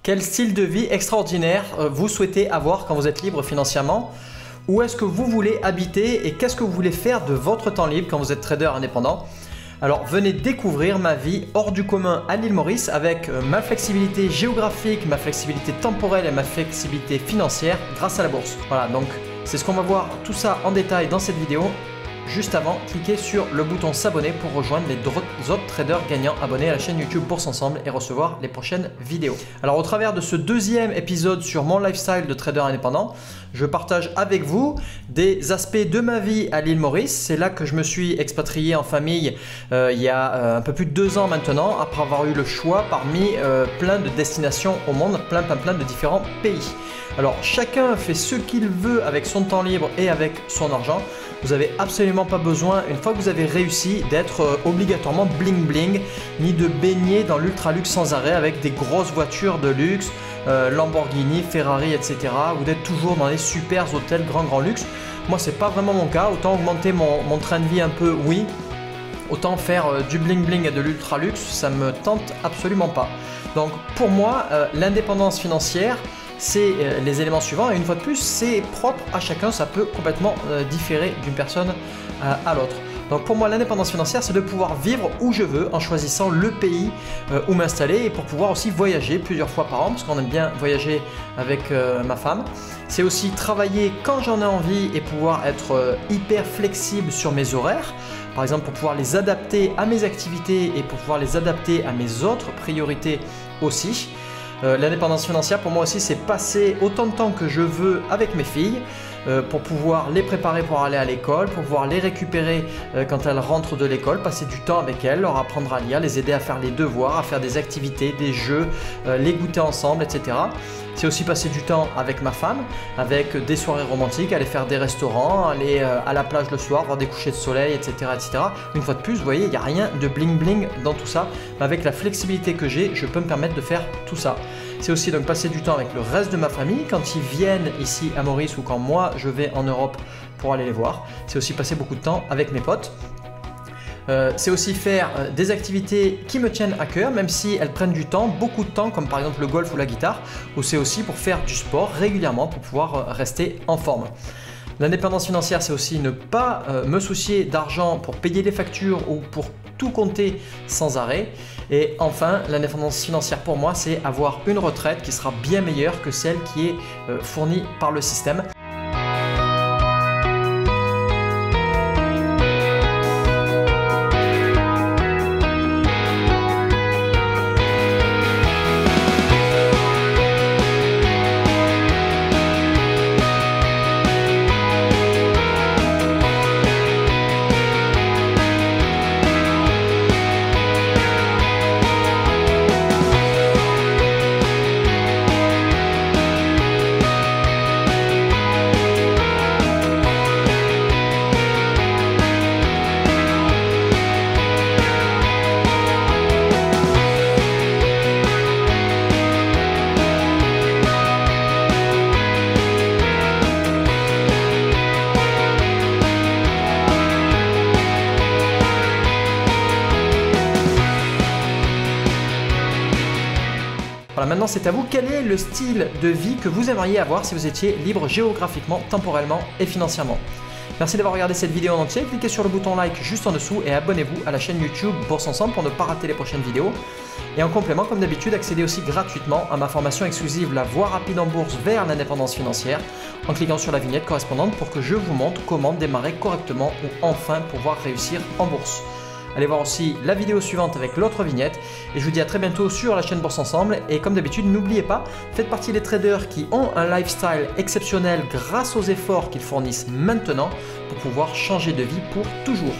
Quel style de vie extraordinaire vous souhaitez avoir quand vous êtes libre financièrement? Où est-ce que vous voulez habiter et qu'est-ce que vous voulez faire de votre temps libre quand vous êtes trader indépendant? Alors venez découvrir ma vie hors du commun à l'île Maurice avec ma flexibilité géographique, ma flexibilité temporelle et ma flexibilité financière grâce à la bourse. Voilà, donc c'est ce qu'on va voir tout ça en détail dans cette vidéo. Juste avant, cliquez sur le bouton s'abonner pour rejoindre les autres traders gagnants abonnés à la chaîne YouTube Bourse Ensemble et recevoir les prochaines vidéos. Alors au travers de ce deuxième épisode sur mon lifestyle de trader indépendant, je partage avec vous des aspects de ma vie à l'île Maurice. C'est là que je me suis expatrié en famille il y a un peu plus de 2 ans maintenant, après avoir eu le choix parmi plein de destinations au monde, plein de différents pays. Alors chacun fait ce qu'il veut avec son temps libre et avec son argent. Vous n'avez absolument pas besoin, une fois que vous avez réussi, d'être obligatoirement bling bling, ni de baigner dans l'ultra luxe sans arrêt avec des grosses voitures de luxe, Lamborghini, Ferrari, etc. ou d'être toujours dans les super hôtels grand luxe. Moi, c'est pas vraiment mon cas. Autant augmenter mon train de vie un peu, oui. Autant faire du bling bling et de l'ultra luxe, ça me tente absolument pas. Donc pour moi, l'indépendance financière, c'est les éléments suivants et une fois de plus c'est propre à chacun, ça peut complètement différer d'une personne à l'autre. Donc pour moi l'indépendance financière c'est de pouvoir vivre où je veux en choisissant le pays où m'installer et pour pouvoir aussi voyager plusieurs fois par an parce qu'on aime bien voyager avec ma femme. C'est aussi travailler quand j'en ai envie et pouvoir être hyper flexible sur mes horaires. Par exemple pour pouvoir les adapter à mes activités et pour pouvoir les adapter à mes autres priorités aussi. L'indépendance financière pour moi aussi c'est passer autant de temps que je veux avec mes filles pour pouvoir les préparer pour aller à l'école, pour pouvoir les récupérer quand elles rentrent de l'école, passer du temps avec elles, leur apprendre à lire, les aider à faire les devoirs, à faire des activités, des jeux, les goûter ensemble, etc. C'est aussi passer du temps avec ma femme, avec des soirées romantiques, aller faire des restaurants, aller à la plage le soir, voir des couchers de soleil, etc. etc. Une fois de plus, vous voyez, il n'y a rien de bling bling dans tout ça, mais avec la flexibilité que j'ai, je peux me permettre de faire tout ça. C'est aussi donc passer du temps avec le reste de ma famille quand ils viennent ici à Maurice ou quand moi je vais en Europe pour aller les voir. C'est aussi passer beaucoup de temps avec mes potes. C'est aussi faire des activités qui me tiennent à cœur, même si elles prennent du temps, beaucoup de temps, comme par exemple le golf ou la guitare, ou c'est aussi pour faire du sport régulièrement pour pouvoir rester en forme. L'indépendance financière, c'est aussi ne pas me soucier d'argent pour payer les factures ou pour tout compter sans arrêt. Et enfin, l'indépendance financière pour moi, c'est avoir une retraite qui sera bien meilleure que celle qui est fournie par le système. Voilà, maintenant c'est à vous. Quel est le style de vie que vous aimeriez avoir si vous étiez libre géographiquement, temporellement et financièrement? Merci d'avoir regardé cette vidéo en entier. Cliquez sur le bouton like juste en dessous et abonnez-vous à la chaîne YouTube Bourse Ensemble pour ne pas rater les prochaines vidéos. Et en complément, comme d'habitude, accédez aussi gratuitement à ma formation exclusive La Voie rapide en bourse vers l'indépendance financière en cliquant sur la vignette correspondante pour que je vous montre comment démarrer correctement ou enfin pouvoir réussir en bourse. Allez voir aussi la vidéo suivante avec l'autre vignette et je vous dis à très bientôt sur la chaîne Bourse Ensemble. Et comme d'habitude, n'oubliez pas, faites partie des traders qui ont un lifestyle exceptionnel grâce aux efforts qu'ils fournissent maintenant pour pouvoir changer de vie pour toujours.